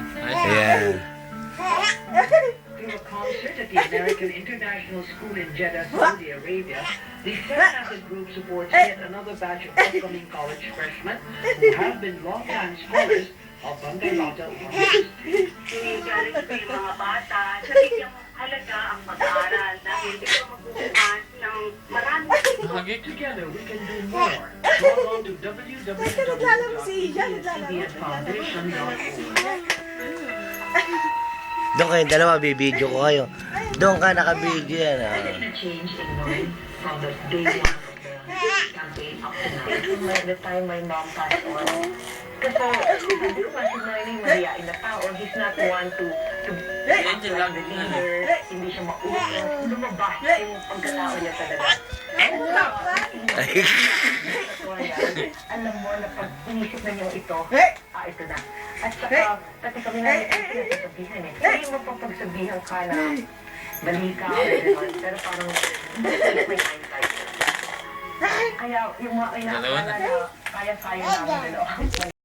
Ayan. Through a concert at the American International School in Jeddah, Saudi Arabia, the 700 group supports yet another batch of upcoming college freshmen who have been long-time scholars of Bangalata University. Sinigaling ko yung mga bata sa bigyang halaga ang pag-aaral dahil ito magbubukas ng maraming Together we can do more. Log on to www.cbnfoundation.org. Doon kayong dalawa, bibidyo ko kayo. Doon ka, nakabidyo yan. Change in knowing from the day one of the campaign up to now. The time my mom passed on. Kasi hindi ko kasi nanay mahiyain na tao. He's not one to act like the leader. Hindi siya mausap. Lumabas yung pagkatao niya talaga. Alam mo na pag inisip na niyo ito, ito na. At saka, pati kami namin ang sinasabihan eh. Hindi mo pa pagsabihan ka na dali ka o gano'n. Pero parang, may hindsight. Kaya yung mga inaakala na kaya-kaya namin dalawa.